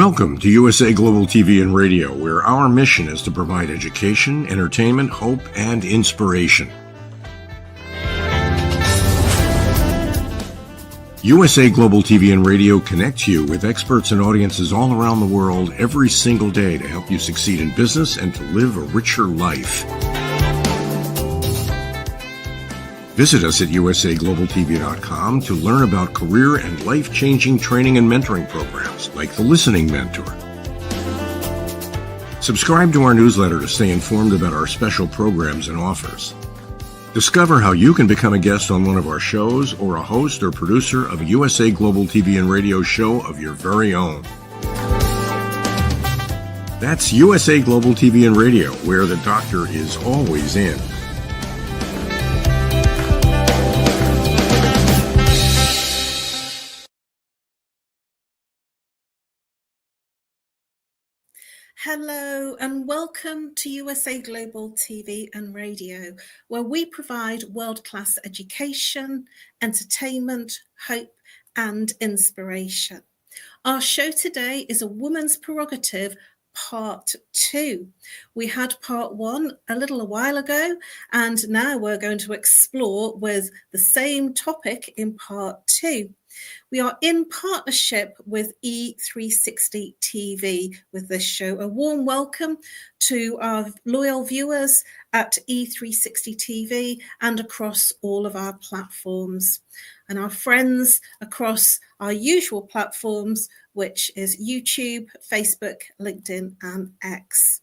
Welcome to USA Global TV and Radio, where our mission is to provide education, entertainment, hope, and inspiration. USA Global TV and Radio connects you with experts and audiences all around the world every single day to help you succeed in business and to live a richer life. Visit us at usaglobaltv.com to learn about career and life-changing training and mentoring programs like the Listening Mentor. Subscribe to our newsletter to stay informed about our special programs and offers. Discover how you can become a guest on one of our shows or a host or producer of a USA Global TV and Radio show of your very own. That's USA Global TV and Radio, where the doctor is always in. Hello and welcome to USA Global TV and Radio, where we provide world-class education, entertainment, hope and inspiration. Our show today is a woman's prerogative Part 2. We had Part 1 a while ago, and now we're going to explore with the same topic in Part 2. We are in partnership with E360 TV with this show. A warm welcome to our loyal viewers at E360 TV and across all of our platforms, and our friends across our usual platforms, which is YouTube, Facebook, LinkedIn, and X.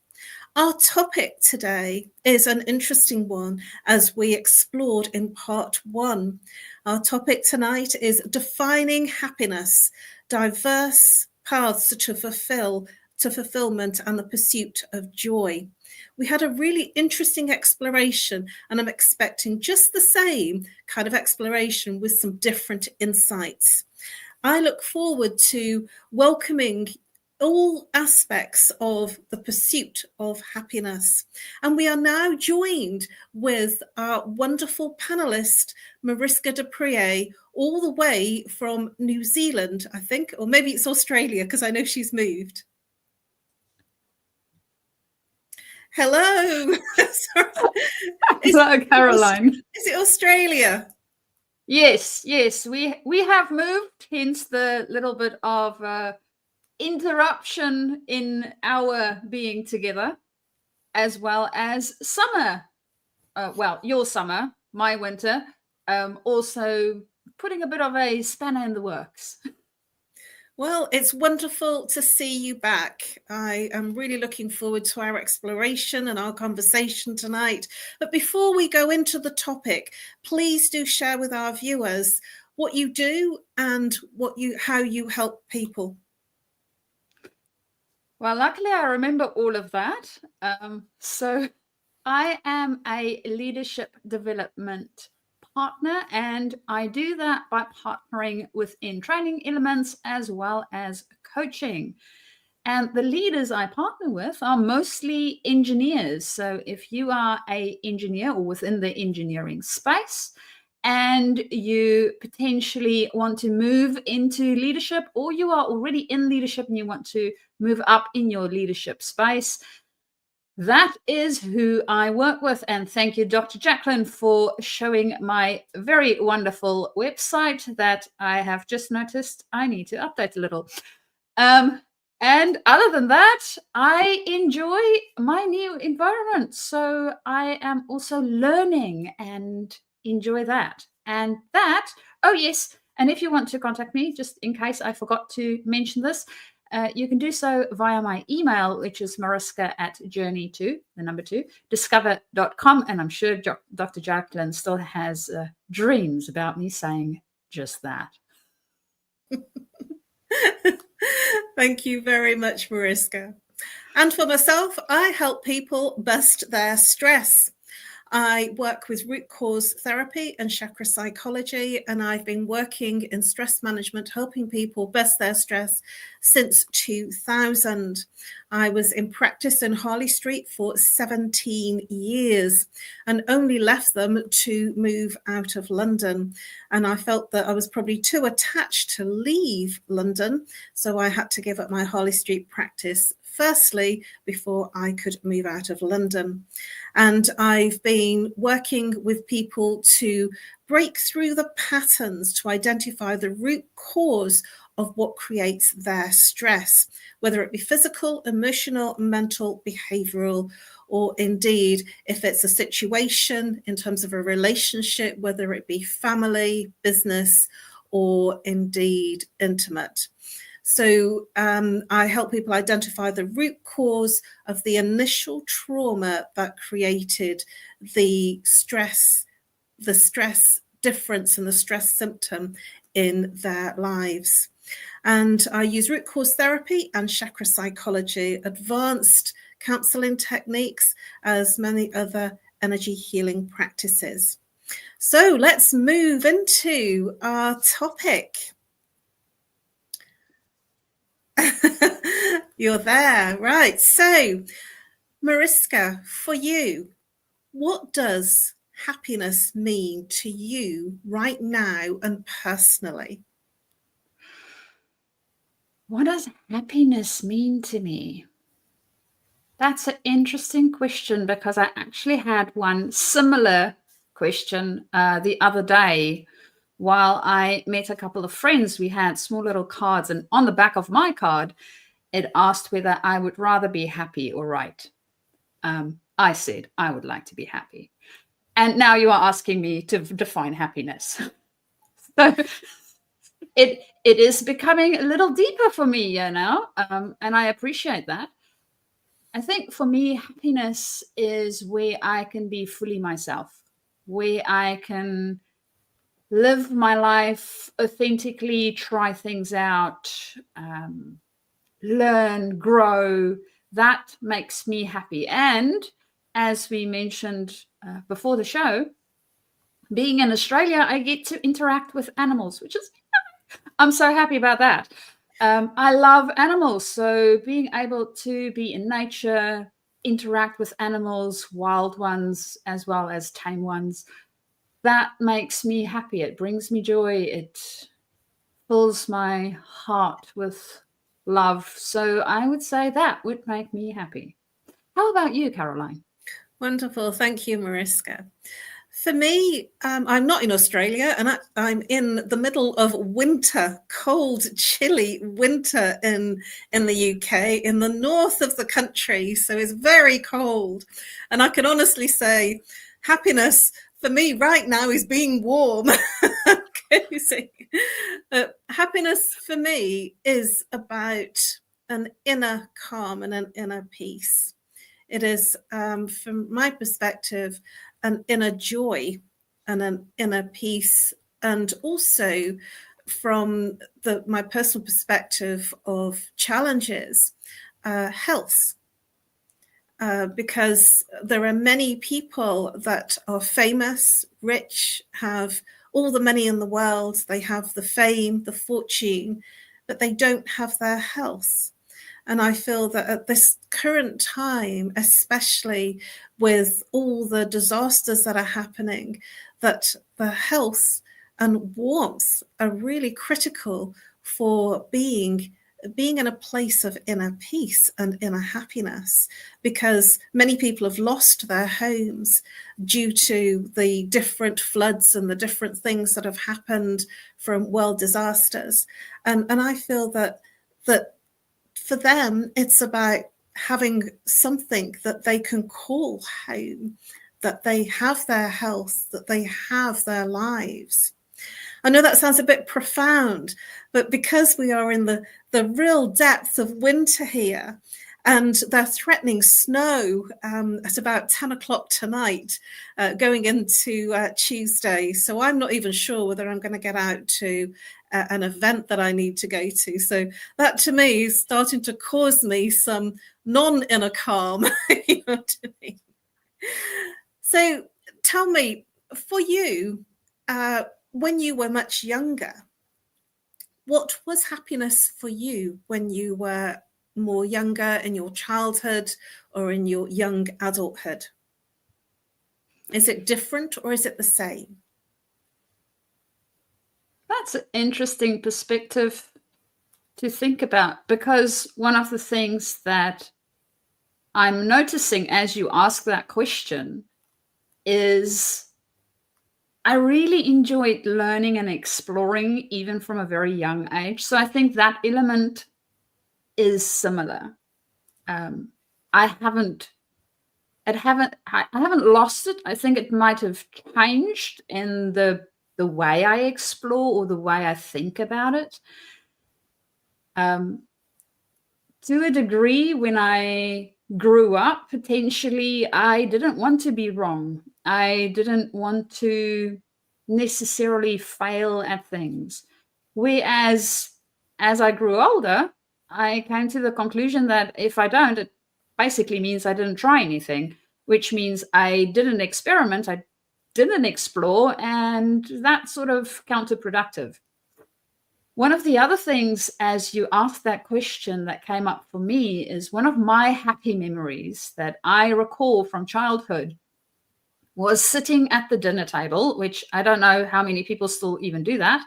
Our topic today is an interesting one, as we explored in Part 1. Our topic tonight is defining happiness, diverse paths to fulfillment and the pursuit of joy. We had a really interesting exploration, and I'm expecting just the same kind of exploration with some different insights. I look forward to welcoming all aspects of the pursuit of happiness. And we are now joined with our wonderful panelist, MARISKA, all the way from New Zealand, I think, or maybe it's Australia, because I know she's moved. Hello. Hello, Caroline. Is it Australia? Yes, we have moved, hence the little bit of interruption in our being together, as well as summer. Your summer, my winter, also putting a bit of a spanner in the works. Well, it's wonderful to see you back. I am really looking forward to our exploration and our conversation tonight. But before we go into the topic, please do share with our viewers what you do and how you help people. Well, luckily I remember all of that. So I am a leadership development partner, and I do that by partnering within training elements as well as coaching. And the leaders I partner with are mostly engineers. So if you are an engineer or within the engineering space, and you potentially want to move into leadership, or you are already in leadership and you want to move up in your leadership space, that is who I work with. And thank you, Dr. Jacalyn, for showing my very wonderful website that I have just noticed I need to update a little. And other than that, I enjoy my new environment. So I am also learning and enjoy that. And that, oh yes, and if you want to contact me, just in case I forgot to mention this, you can do so via my email, which is mariska@journey2discover.com. And I'm sure Dr. Jacalyn still has dreams about me saying just that. Thank you very much, Mariska. And for myself, I help people bust their stress. I work with root cause therapy and chakra psychology, and I've been working in stress management, helping people bust their stress since 2000. I was in practice in Harley Street for 17 years and only left them to move out of London. And I felt that I was probably too attached to leave London, so I had to give up my Harley Street practice firstly before I could move out of London. And I've been working with people to break through the patterns to identify the root cause of what creates their stress, whether it be physical, emotional, mental, behavioral, or indeed if it's a situation in terms of a relationship, whether it be family, business, or indeed intimate. So I help people identify the root cause of the initial trauma that created the stress difference and the stress symptom in their lives. And I use root cause therapy and chakra psychology, advanced counseling techniques, as many other energy healing practices. So let's move into our topic. You're there, right? So, Mariska, for you, what does happiness mean to you right now and personally? What does happiness mean to me? That's an interesting question, because I actually had one similar question the other day. While I met a couple of friends, we had small little cards, and on the back of my card, it asked whether I would rather be happy or right. I said I would like to be happy. And now you are asking me to define happiness. So it is becoming a little deeper for me, and I appreciate that. I think for me, happiness is where I can be fully myself, where I can live my life authentically, try things out, learn, grow. That makes me happy. And as we mentioned before the show, being in Australia, I get to interact with animals, which is, I'm so happy about that. I love animals. So being able to be in nature, interact with animals, wild ones, as well as tame ones, that makes me happy. It brings me joy. It fills my heart with love. So I would say that would make me happy. How about you, Caroline? Wonderful. Thank you, Mariska. For me, I'm not in Australia, and I'm in the middle of winter, cold, chilly winter in the UK, in the north of the country. So it's very cold. And I can honestly say happiness for me right now is being warm. Cozy. Happiness for me is about an inner calm and an inner peace. It is, from my perspective, an inner joy and an inner peace, and also from my personal perspective of challenges, health. Because there are many people that are famous, rich, have all the money in the world, they have the fame, the fortune, but they don't have their health. And I feel that at this current time, especially with all the disasters that are happening, that the health and warmth are really critical for being in a place of inner peace and inner happiness, because many people have lost their homes due to the different floods and the different things that have happened from world disasters. And I feel that for them, it's about having something that they can call home, that they have their health, that they have their lives. I know that sounds a bit profound, but because we are in the real depths of winter here, and they're threatening snow at about 10 o'clock tonight, going into Tuesday. So I'm not even sure whether I'm going to get out to an event that I need to go to. So that to me is starting to cause me some non-inner calm. You know what I mean? So tell me, for you, when you were much younger, what was happiness for you when you were more younger, in your childhood or in your young adulthood? Is it different or is it the same? That's an interesting perspective to think about, because one of the things that I'm noticing as you ask that question is I really enjoyed learning and exploring even from a very young age. So I think that element is similar. I haven't lost it. I think it might have changed in the way I explore or the way I think about it. To a degree, when I grew up, potentially, I didn't want to be wrong. I didn't want to necessarily fail at things. Whereas, as I grew older, I came to the conclusion that if I don't, it basically means I didn't try anything, which means I didn't experiment, I didn't explore, and that's sort of counterproductive. One of the other things, as you asked that question, that came up for me is one of my happy memories that I recall from childhood was sitting at the dinner table, which I don't know how many people still even do that,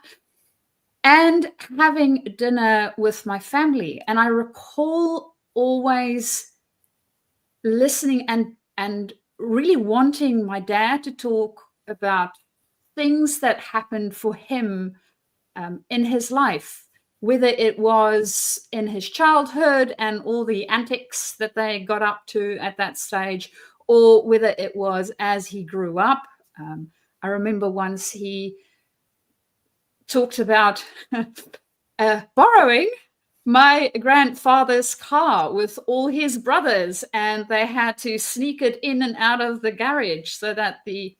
and having dinner with my family. And I recall always listening and really wanting my dad to talk about things that happened for him in his life, whether it was in his childhood and all the antics that they got up to at that stage, or whether it was as he grew up. I remember once he talked about borrowing my grandfather's car with all his brothers, and they had to sneak it in and out of the garage so that the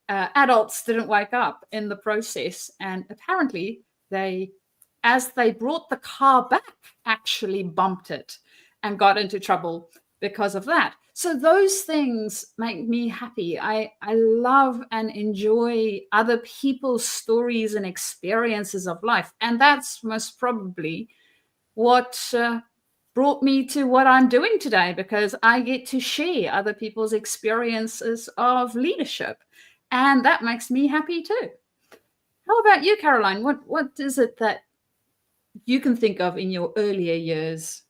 adults didn't wake up in the process. And apparently as they brought the car back, actually bumped it and got into trouble because of that. So those things make me happy. I love and enjoy other people's stories and experiences of life. And that's most probably what brought me to what I'm doing today, because I get to share other people's experiences of leadership. And that makes me happy too. How about you, Caroline? What is it that you can think of in your earlier years?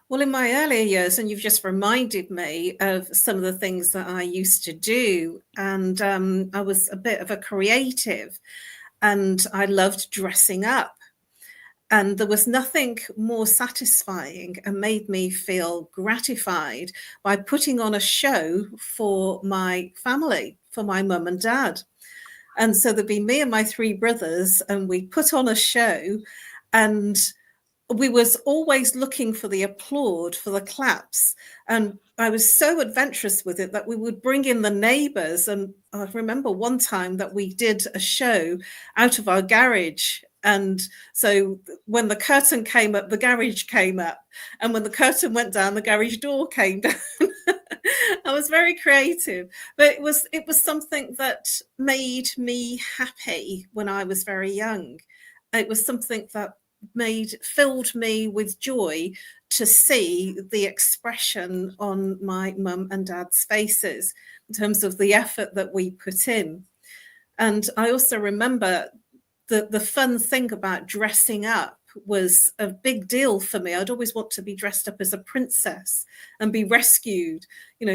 Well, in my earlier years, and you've just reminded me of some of the things that I used to do. And I was a bit of a creative and I loved dressing up. And there was nothing more satisfying and made me feel gratified by putting on a show for my family, for my mum and dad. And so there'd be me and my three brothers, and we put on a show, and we was always looking for the applaud, for the claps. And I was so adventurous with it that we would bring in the neighbors. And I remember one time that we did a show out of our garage. And so when the curtain came up, the garage came up. And when the curtain went down, the garage door came down. I was very creative, but it was something that made me happy when I was very young. It was something that filled me with joy to see the expression on my mum and dad's faces in terms of the effort that we put in. And I also remember the fun thing about dressing up was a big deal for me. I'd always want to be dressed up as a princess and be rescued,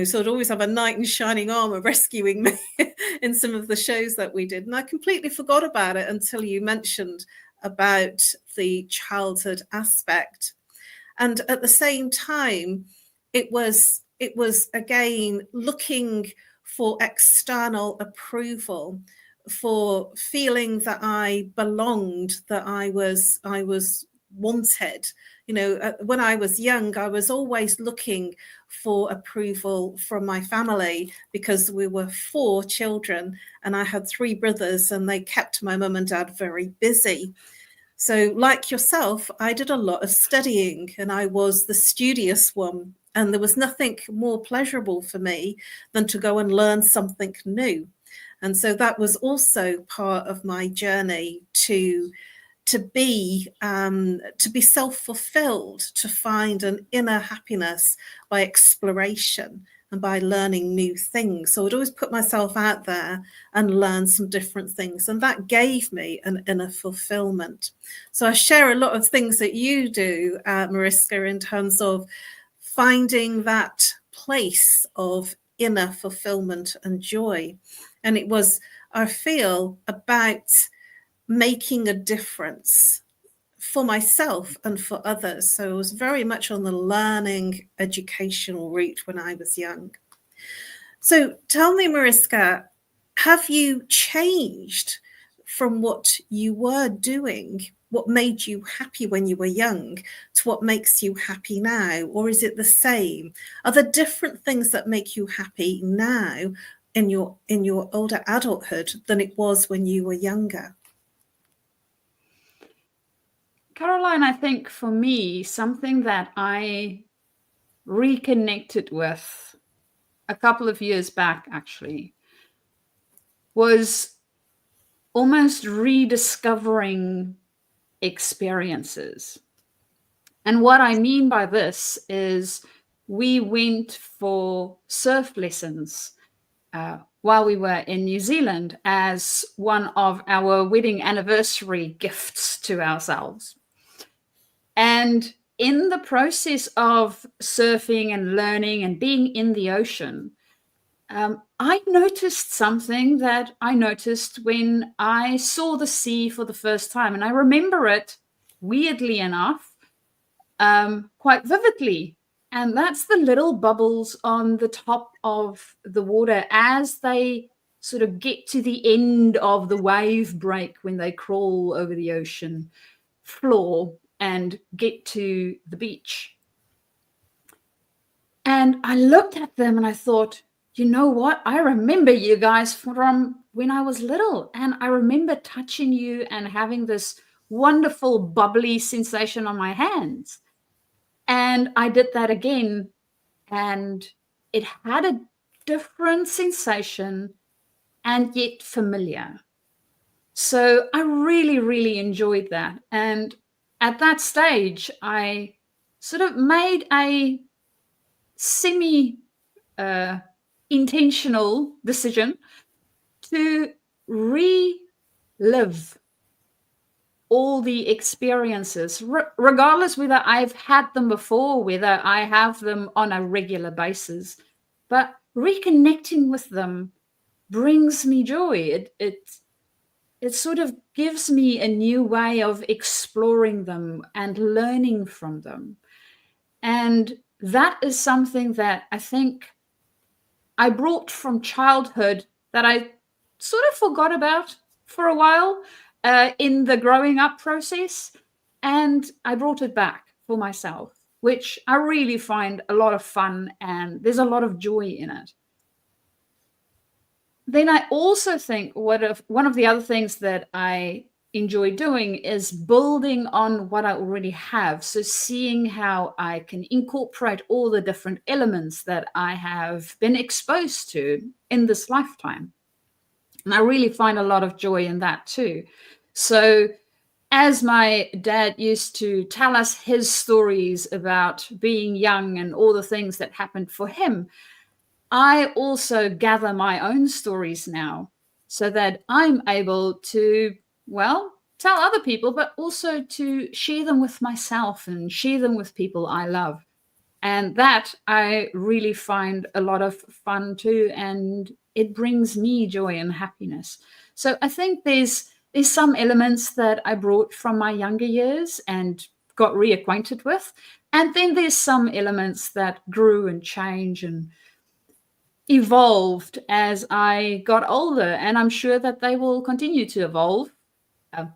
so I'd always have a knight in shining armor rescuing me in some of the shows that we did. And I completely forgot about it until you mentioned about the childhood aspect. And at the same time, it was again looking for external approval, for feeling that I belonged, that I was wanted. When I was young, I was always looking for approval from my family, because we were 4 children and I had 3 brothers, and they kept my mum and dad very busy. So like yourself, I did a lot of studying, and I was the studious one And there was nothing more pleasurable for me than to go and learn something new. And so that was also part of my journey to be self-fulfilled, to find an inner happiness by exploration and by learning new things. So I'd always put myself out there and learn some different things, and that gave me an inner fulfillment. So I share a lot of things that you do, Mariska, in terms of finding that place of inner fulfillment and joy. And it was, I feel, about making a difference for myself and for others. So I was very much on the learning educational route when I was young. So tell me, Mariska, have you changed from what you were doing, what made you happy when you were young, to what makes you happy now? Or is it the same? Are there different things that make you happy now in your older adulthood than it was when you were younger? Caroline, I think for me, something that I reconnected with a couple of years back, actually, was almost rediscovering experiences. And what I mean by this is we went for surf lessons while we were in New Zealand as one of our wedding anniversary gifts to ourselves. And in the process of surfing and learning and being in the ocean, I noticed something that I noticed when I saw the sea for the first time. And I remember it, weirdly enough, quite vividly. And that's the little bubbles on the top of the water as they sort of get to the end of the wave break when they crawl over the ocean floor and get to the beach. And I looked at them and I thought, you know what? I remember you guys from when I was little. And I remember touching you and having this wonderful bubbly sensation on my hands. And I did that again. And it had a different sensation and yet familiar. So I really, really enjoyed that. And at that stage, I sort of made a semi-intentional decision to relive all the experiences, regardless whether I've had them before, whether I have them on a regular basis. But reconnecting with them brings me joy. It sort of gives me a new way of exploring them and learning from them. And that is something that I think I brought from childhood that I sort of forgot about for a while in the growing up process. And I brought it back for myself, which I really find a lot of fun, and there's a lot of joy in it. Then I also think one of the other things that I enjoy doing is building on what I already have. So seeing how I can incorporate all the different elements that I have been exposed to in this lifetime. And I really find a lot of joy in that too. So as my dad used to tell us his stories about being young and all the things that happened for him, I also gather my own stories now so that I'm able to, well, tell other people, but also to share them with myself and share them with people I love. And that I really find a lot of fun too. And it brings me joy and happiness. So I think there's some elements that I brought from my younger years and got reacquainted with. And then there's some elements that grew and changed and evolved as I got older, and I'm sure that they will continue to evolve,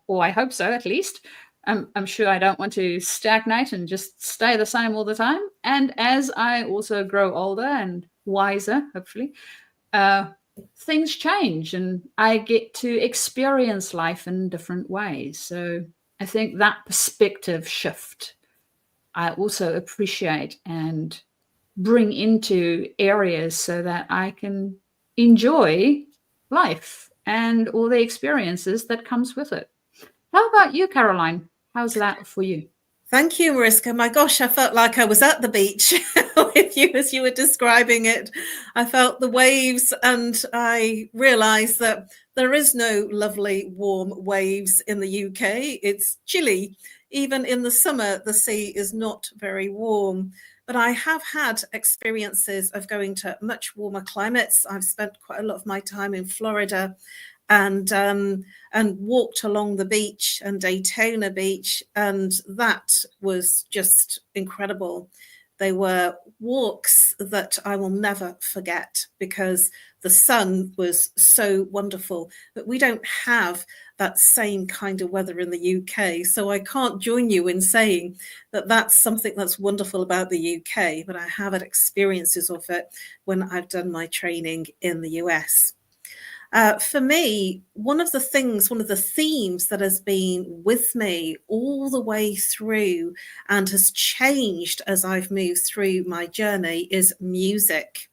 or I hope so at least. I'm sure I don't want to stagnate and just stay the same all the time. And as I also grow older and wiser, hopefully, things change and I get to experience life in different ways. So I think that perspective shift I also appreciate and bring into areas so that I can enjoy life and all the experiences that comes with it. How about you, Caroline? How's that for you? Thank you, Mariska. My gosh, I felt like I was at the beach with you as you were describing it. I felt the waves, and I realised that there is no lovely warm waves in the UK. It's chilly. Even in the summer, the sea is not very warm. But I have had experiences of going to much warmer climates. I've spent quite a lot of my time in Florida, and walked along the beach and Daytona Beach, and that was just incredible. They were walks that I will never forget because the sun was so wonderful. But we don't have that same kind of weather in the UK, so I can't join you in saying that that's something that's wonderful about the UK, but I have had experiences of it when I've done my training in the US. For me, one of the themes that has been with me all the way through and has changed as I've moved through my journey is music.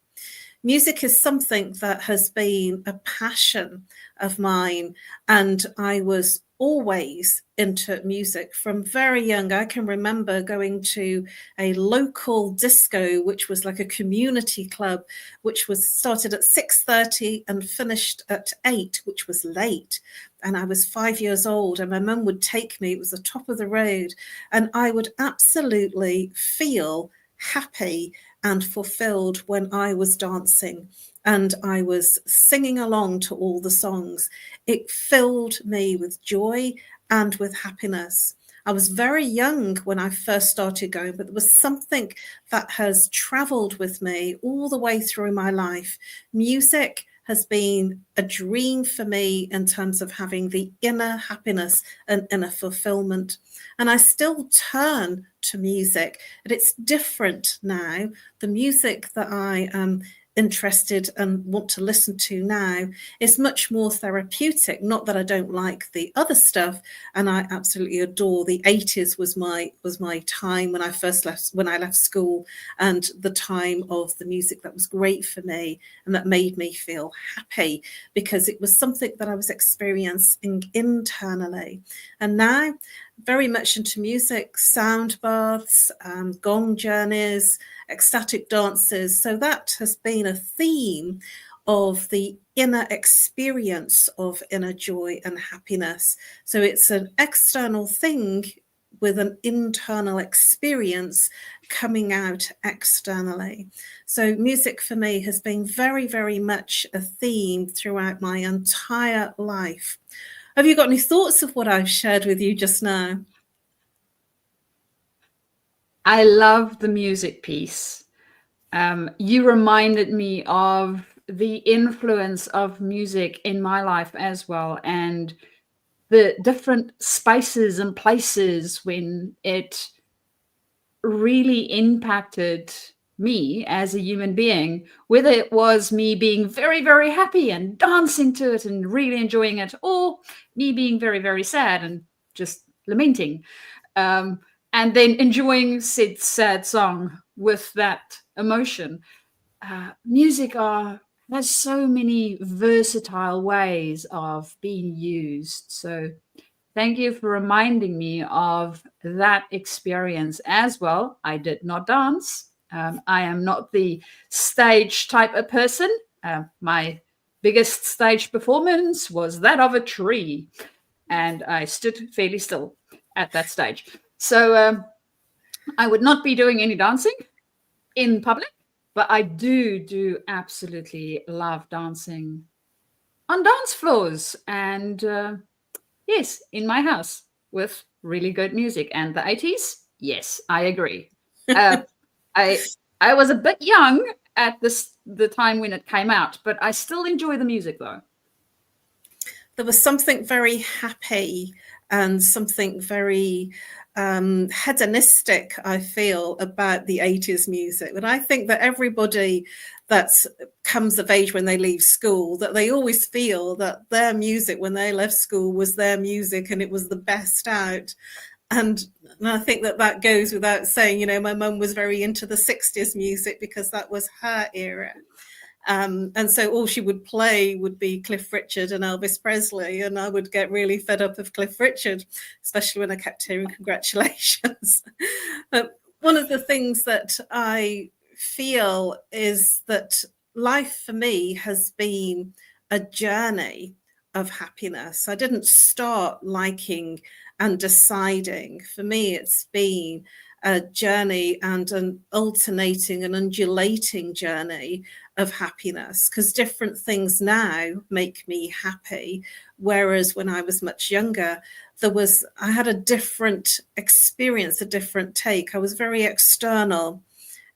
Music is something that has been a passion of mine, and I was always into music from very young. I can remember going to a local disco, which was like a community club, which was started at 6:30 and finished at 8, which was late. And I was 5 years old, and my mum would take me. It was the top of the road, and I would absolutely feel happy and fulfilled when I was dancing and I was singing along to all the songs. It filled me with joy and with happiness. I was very young when I first started going, but there was something that has traveled with me all the way through my life. Music has been a dream for me in terms of having the inner happiness and inner fulfillment. And I still turn to music, but it's different now. The music that I am interested and want to listen to now is much more therapeutic. Not that I don't like the other stuff, and I absolutely adore the 80s was my time when I left school, and the time of the music that was great for me and that made me feel happy because it was something that I was experiencing internally. And now very much into music, sound baths, gong journeys, ecstatic dances. So that has been a theme of the inner experience of inner joy and happiness. So it's an external thing with an internal experience coming out externally. So music for me has been very, very much a theme throughout my entire life. Have you got any thoughts of what I've shared with you just now? I love the music piece. You reminded me of the influence of music in my life as well, and the different spaces and places when it really impacted me as a human being, whether it was me being very, very happy and dancing to it and really enjoying it, or me being very, very sad and just lamenting. And then enjoying said sad song with that emotion. Music has so many versatile ways of being used. So thank you for reminding me of that experience as well. I did not dance. I am not the stage type of person. My biggest stage performance was that of a tree, and I stood fairly still at that stage. So I would not be doing any dancing in public, but I do absolutely love dancing on dance floors and yes, in my house with really good music. And the 80s, yes, I agree. I was a bit young at the time when it came out, but I still enjoy the music though. There was something very happy and something very hedonistic, I feel, about the 80s music. But I think that everybody that comes of age when they leave school, that they always feel that their music when they left school was their music and it was the best out. And I think that goes without saying, you know, my mum was very into the 60s music because that was her era. And so all she would play would be Cliff Richard and Elvis Presley. And I would get really fed up of Cliff Richard, especially when I kept hearing congratulations. But one of the things that I feel is that life for me has been a journey of happiness. I didn't start liking and deciding. For me, it's been a journey and an alternating and undulating journey of happiness, because different things now make me happy, whereas when I was much younger, I had a different experience, a different take. I was very external,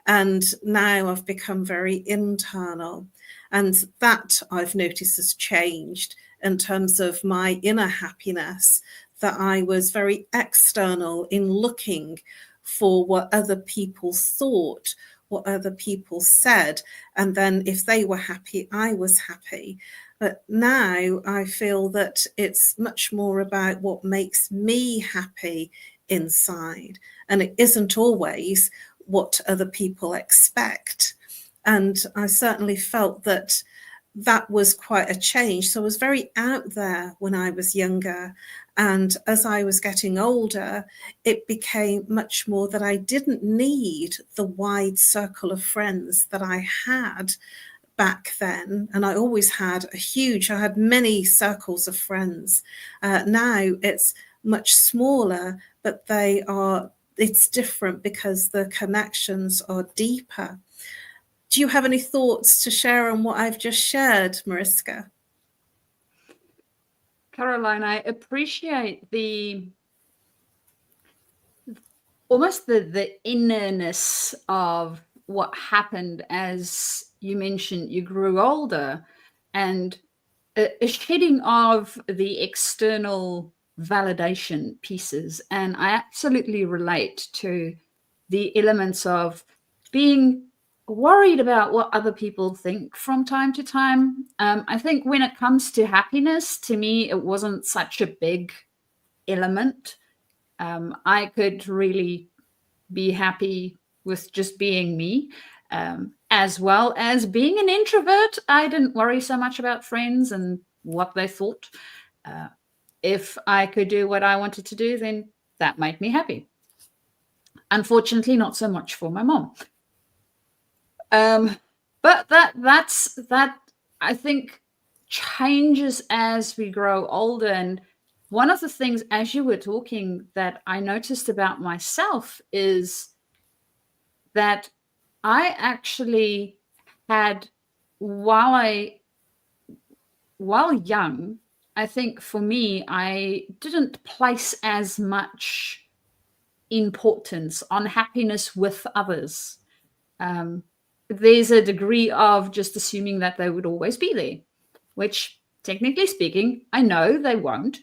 and now I've become very internal, and that I've noticed has changed in terms of my inner happiness, that I was very external in looking for what other people thought, what other people said, and then if they were happy, I was happy. But now I feel that it's much more about what makes me happy inside, and it isn't always what other people expect. And I certainly felt that was quite a change. So I was very out there when I was younger. And as I was getting older, it became much more that I didn't need the wide circle of friends that I had back then. And I always had I had many circles of friends. Now it's much smaller, but it's different because the connections are deeper. Do you have any thoughts to share on what I've just shared, Mariska? Caroline, I appreciate almost the innerness of what happened as you mentioned you grew older, and a shedding of the external validation pieces. And I absolutely relate to the elements of being worried about what other people think from time to time. I think when it comes to happiness, to me, it wasn't such a big element. I could really be happy with just being me, as well as being an introvert. I didn't worry so much about friends and what they thought. If I could do what I wanted to do, then that made me happy. Unfortunately, not so much for my mom. But that I think changes as we grow older. And one of the things, as you were talking, that I noticed about myself is that I actually had, while young, I think for me, I didn't place as much importance on happiness with others. There's a degree of just assuming that they would always be there, which technically speaking, I know they won't.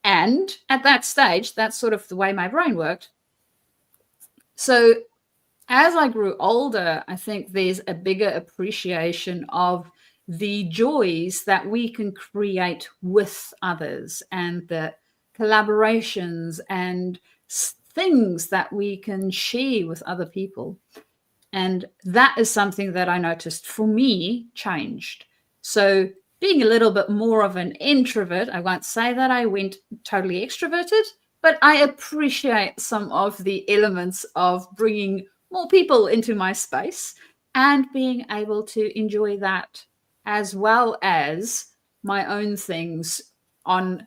And at that stage, that's sort of the way my brain worked. So as I grew older, I think there's a bigger appreciation of the joys that we can create with others, and the collaborations and things that we can share with other people. And that is something that I noticed for me changed. So being a little bit more of an introvert, I won't say that I went totally extroverted, but I appreciate some of the elements of bringing more people into my space and being able to enjoy that, as well as my own things on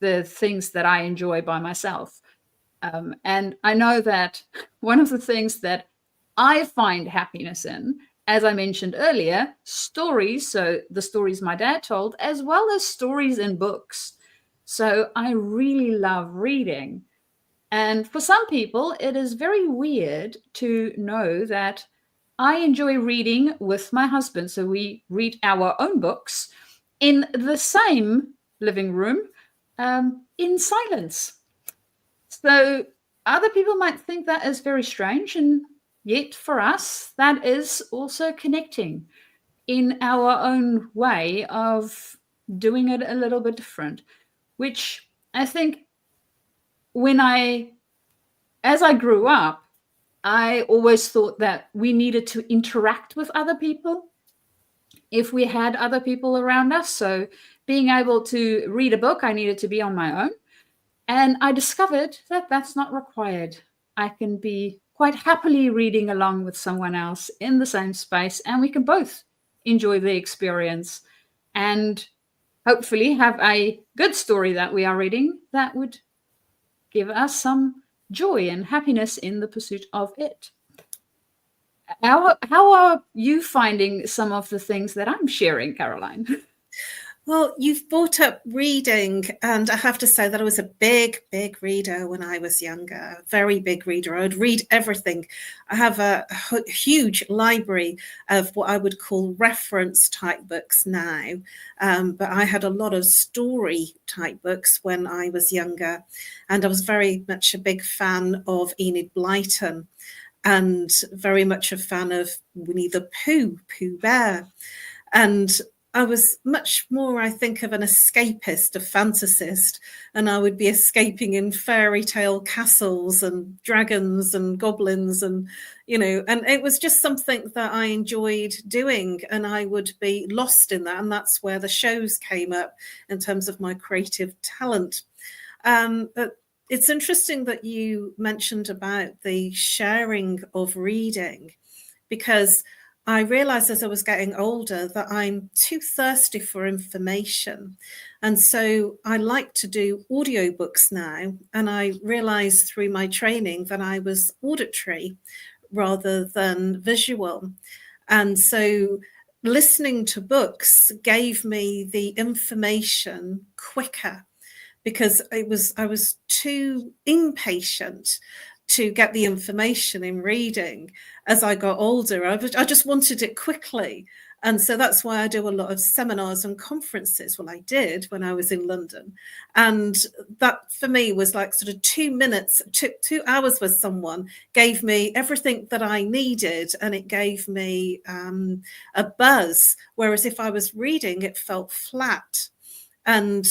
the things that I enjoy by myself. And I know that one of the things that I find happiness in, as I mentioned earlier, stories. So the stories my dad told, as well as stories in books. So I really love reading. And for some people, it is very weird to know that I enjoy reading with my husband. So we read our own books in the same living room, in silence. So other people might think that is very strange, and yet for us, that is also connecting in our own way of doing it a little bit different, which I think as I grew up, I always thought that we needed to interact with other people if we had other people around us. So being able to read a book, I needed to be on my own. And I discovered that that's not required. I can be quite happily reading along with someone else in the same space, and we can both enjoy the experience and hopefully have a good story that we are reading that would give us some joy and happiness in the pursuit of it. How are you finding some of the things that I'm sharing, Caroline? Well, you've brought up reading, and I have to say that I was a big, big reader when I was younger, a very big reader. I would read everything. I have a huge library of what I would call reference type books now, but I had a lot of story type books when I was younger, and I was very much a big fan of Enid Blyton, and very much a fan of Winnie the Pooh, Pooh Bear. And I was much more, I think, of an escapist, a fantasist, and I would be escaping in fairy tale castles and dragons and goblins and, and it was just something that I enjoyed doing, and I would be lost in that. And that's where the shows came up in terms of my creative talent. But it's interesting that you mentioned about the sharing of reading, because I realized as I was getting older that I'm too thirsty for information. And so I like to do audiobooks now. And I realized through my training that I was auditory rather than visual. And so listening to books gave me the information quicker, because I was too impatient to get the information in reading. As I got older, I just wanted it quickly. And so that's why I do a lot of seminars and conferences. Well, I did when I was in London. And that for me was like sort of 2 minutes, 2 hours with someone gave me everything that I needed. And it gave me a buzz. Whereas if I was reading, it felt flat. And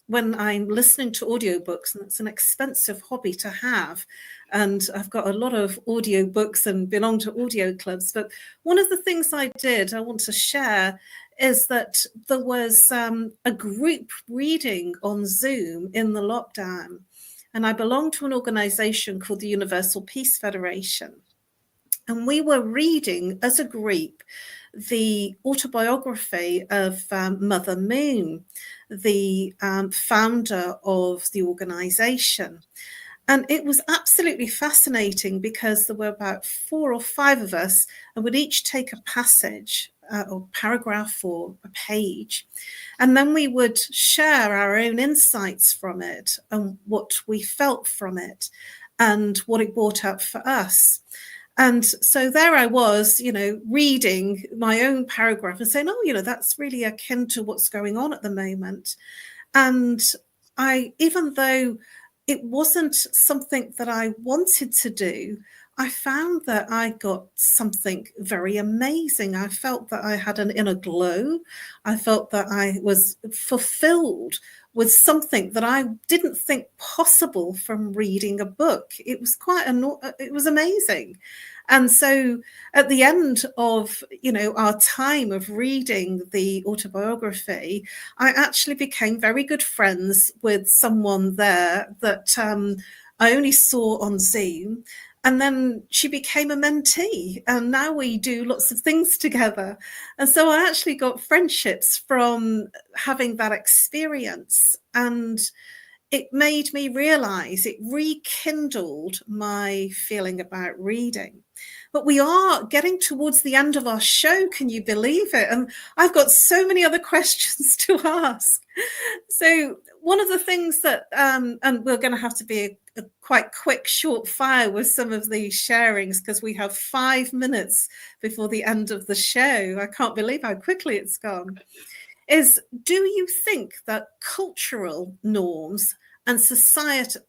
when I'm listening to audiobooks, and it's an expensive hobby to have, and I've got a lot of audiobooks and belong to audio clubs, but one of the things I want to share is that there was a group reading on Zoom in the lockdown, and I belong to an organization called the Universal Peace Federation. And we were reading as a group the autobiography of Mother Moon, the founder of the organization. And it was absolutely fascinating, because there were about 4 or 5 of us, and would each take a passage or paragraph or a page. And then we would share our own insights from it and what we felt from it and what it brought up for us. And so there I was, reading my own paragraph and saying, oh, that's really akin to what's going on at the moment. And even though it wasn't something that I wanted to do, I found that I got something very amazing. I felt that I had an inner glow. I felt that I was fulfilled with something that I didn't think possible from reading a book. It was it was amazing. And so at the end of, our time of reading the autobiography, I actually became very good friends with someone there that I only saw on Zoom. And then she became a mentee, and now we do lots of things together. And so I actually got friendships from having that experience. And it made me realize, it rekindled my feeling about reading. But we are getting towards the end of our show. Can you believe it? And I've got so many other questions to ask. So one of the things that, and we're going to have to be a quite quick, short fire with some of these sharings, because we have 5 minutes before the end of the show. I can't believe how quickly it's gone. Do you think that cultural norms and societal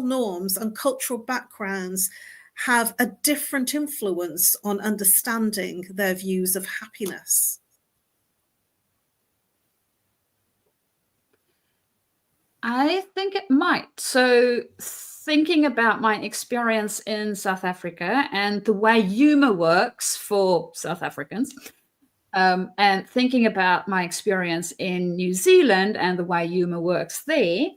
norms and cultural backgrounds have a different influence on understanding their views of happiness? I think it might. So, thinking about my experience in South Africa and the way humor works for South Africans, and thinking about my experience in New Zealand and the way humor works there,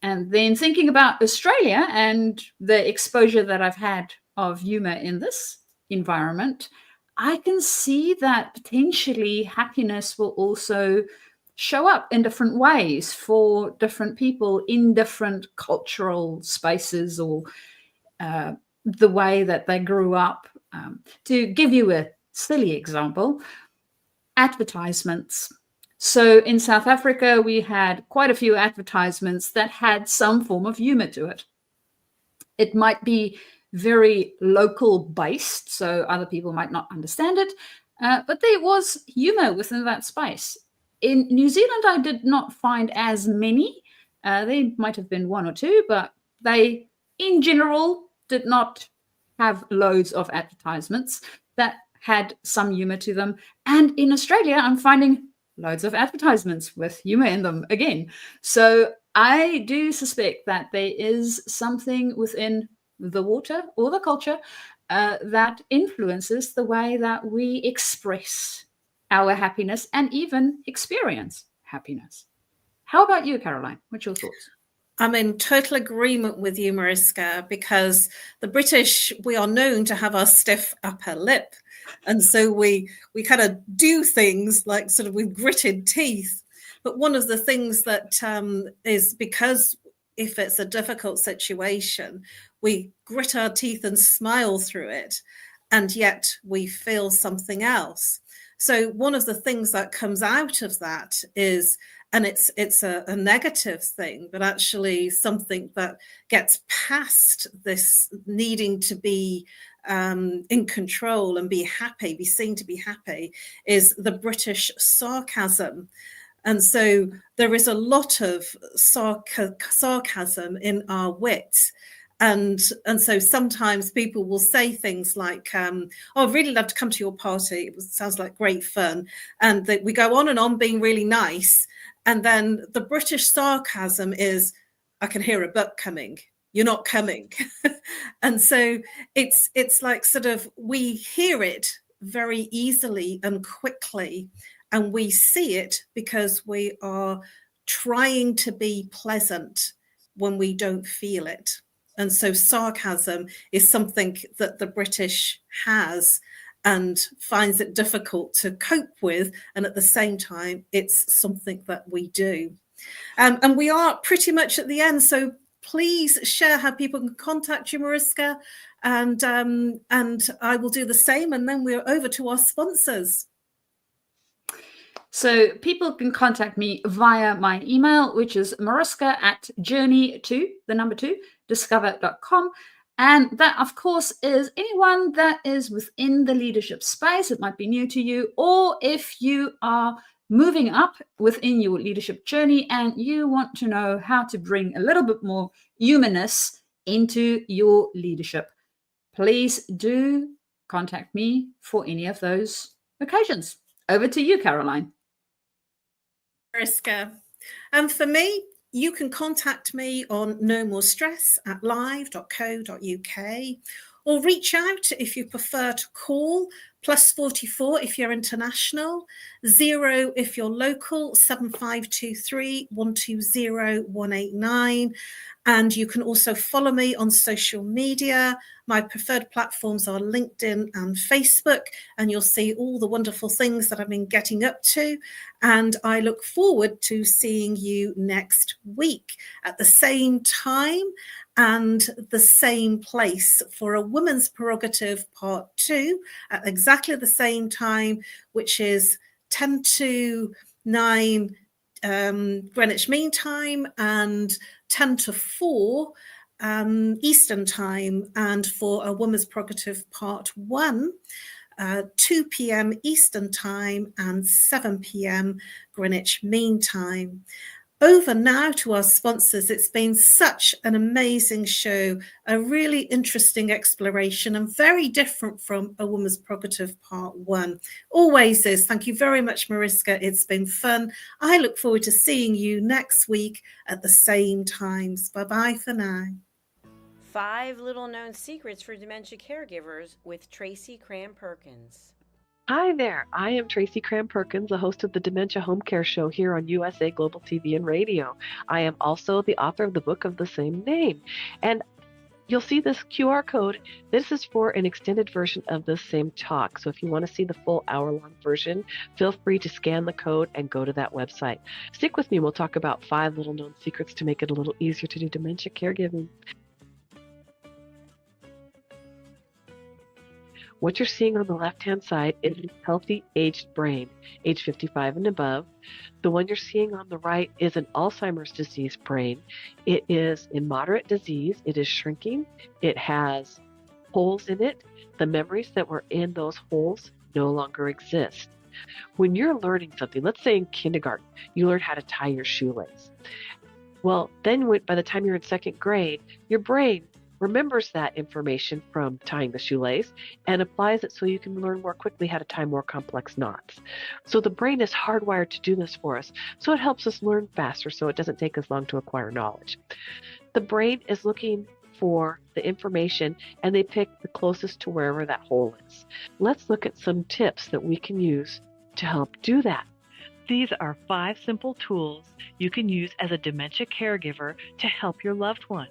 and then thinking about Australia and the exposure that I've had of humor in this environment, I can see that potentially happiness will also show up in different ways for different people in different cultural spaces, or the way that they grew up. To give you a silly example, advertisements. So in South Africa, we had quite a few advertisements that had some form of humor to it. It might be very local based, so other people might not understand it, but there was humor within that space. In New Zealand, I did not find as many. There might have been one or two, but they, in general, did not have loads of advertisements that had some humor to them. And in Australia, I'm finding loads of advertisements with humor in them again. So I do suspect that there is something within the water or the culture that influences the way that we express our happiness and even experience happiness. How about you, Caroline? What's your thoughts? I'm in total agreement with you, Mariska, because the British, we are known to have our stiff upper lip. And so we kind of do things like sort of with gritted teeth. But one of the things that is, because if it's a difficult situation, we grit our teeth and smile through it, and yet we feel something else. So one of the things that comes out of that is, and it's a negative thing, but actually something that gets past this needing to be in control and be happy, be seen to be happy, is the British sarcasm. And so there is a lot of sarcasm in our wit. And so sometimes people will say things like, oh, I'd really love to come to your party. It sounds like great fun. And we go on and on being really nice. And then the British sarcasm is, I can hear a but coming. You're not coming. And so it's like sort of, we hear it very easily and quickly, and we see it because we are trying to be pleasant when we don't feel it. And so sarcasm is something that the British has and finds it difficult to cope with. And at the same time, it's something that we do. And we are pretty much at the end. So please share how people can contact you, Mariska, and I will do the same. And then we're over to our sponsors. So people can contact me via my email, which is mariska@journey2discover.com. And that, of course, is anyone that is within the leadership space. It might be new to you, or if you are moving up within your leadership journey and you want to know how to bring a little bit more humanness into your leadership, please do contact me for any of those occasions. Over to you, Caroline. Mariska. And for me, you can contact me on nomorestress@live.co.uk, or reach out if you prefer to call, +44 if you're international, 0 if you're local, 7523 120 189. And you can also follow me on social media. My preferred platforms are LinkedIn and Facebook, and you'll see all the wonderful things that I've been getting up to. And I look forward to seeing you next week at the same time and the same place for a Women's Prerogative Part 2 at exactly the same time, which is 10 to 9 Greenwich Mean Time and 10 to 4 Eastern Time. And for a Women's Prerogative Part 1, 2 p.m. Eastern Time and 7 p.m. Greenwich Mean Time. Over now to our sponsors. It's been such an amazing show, a really interesting exploration and very different from A Woman's Prerogative Part 1. Always is. Thank you very much, Mariska. It's been fun. I look forward to seeing you next week at the same times. Bye-bye for now. 5 Little Known Secrets for Dementia Caregivers with Tracy Cram-Perkins. Hi there, I am Tracy Cram-Perkins, the host of the Dementia Home Care Show here on USA Global TV and Radio. I am also the author of the book of the same name. And you'll see this QR code. This is for an extended version of this same talk. So if you want to see the full hour-long version, feel free to scan the code and go to that website. Stick with me. We'll talk about 5 little known secrets to make it a little easier to do dementia caregiving. What you're seeing on the left-hand side is a healthy aged brain, age 55 and above. The one you're seeing on the right is an Alzheimer's disease brain. It is in moderate disease. It is shrinking. It has holes in it. The memories that were in those holes no longer exist. When you're learning something, let's say in kindergarten, you learn how to tie your shoelace. Well, then by the time you're in 2nd grade, your brain remembers that information from tying the shoelace and applies it so you can learn more quickly how to tie more complex knots. So the brain is hardwired to do this for us. So it helps us learn faster so it doesn't take us long to acquire knowledge. The brain is looking for the information and they pick the closest to wherever that hole is. Let's look at some tips that we can use to help do that. These are 5 simple tools you can use as a dementia caregiver to help your loved one.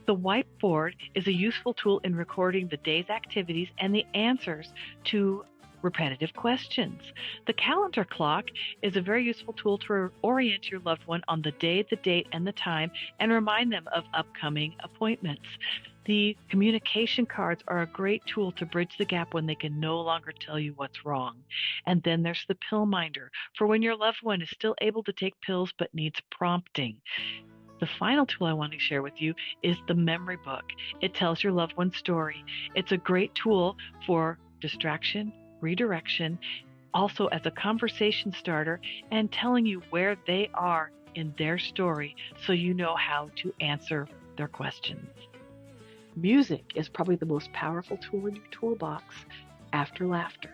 The whiteboard is a useful tool in recording the day's activities and the answers to repetitive questions. The calendar clock is a very useful tool to orient your loved one on the day, the date, and the time, and remind them of upcoming appointments. The communication cards are a great tool to bridge the gap when they can no longer tell you what's wrong. And then there's the pill minder for when your loved one is still able to take pills but needs prompting. The final tool I want to share with you is the memory book. It tells your loved one's story. It's a great tool for distraction, redirection, also as a conversation starter, and telling you where they are in their story so you know how to answer their questions. Music is probably the most powerful tool in your toolbox after laughter.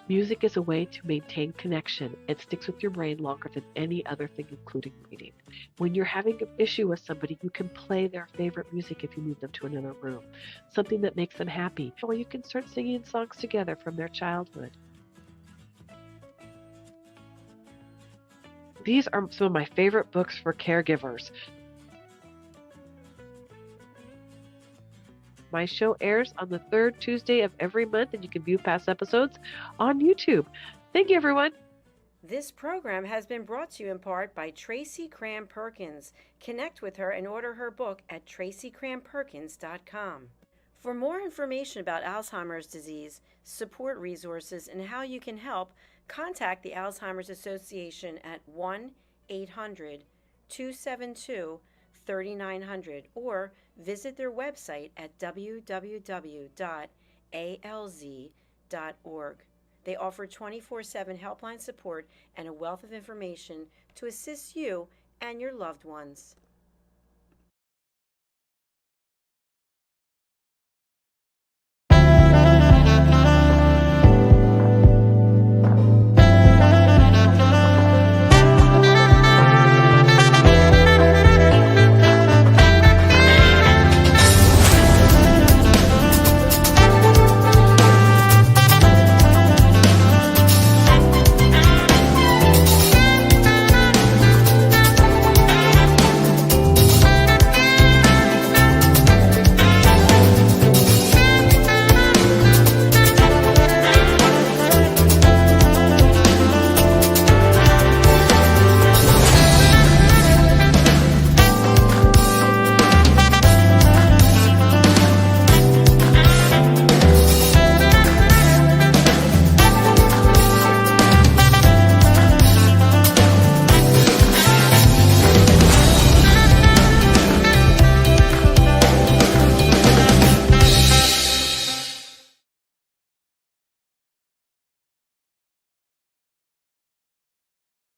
Music is a way to maintain connection. It sticks with your brain longer than any other thing, including reading. When you're having an issue with somebody, you can play their favorite music if you move them to another room, something that makes them happy, or you can start singing songs together from their childhood. These are some of my favorite books for caregivers. My show airs on the 3rd Tuesday of every month, and you can view past episodes on YouTube. Thank you, everyone. This program has been brought to you in part by Tracy Cram-Perkins. Connect with her and order her book at tracycramperkins.com. For more information about Alzheimer's disease, support resources, and how you can help, contact the Alzheimer's Association at 1-800-272-3900 or visit their website at www.alz.org. They offer 24/7 helpline support and a wealth of information to assist you and your loved ones.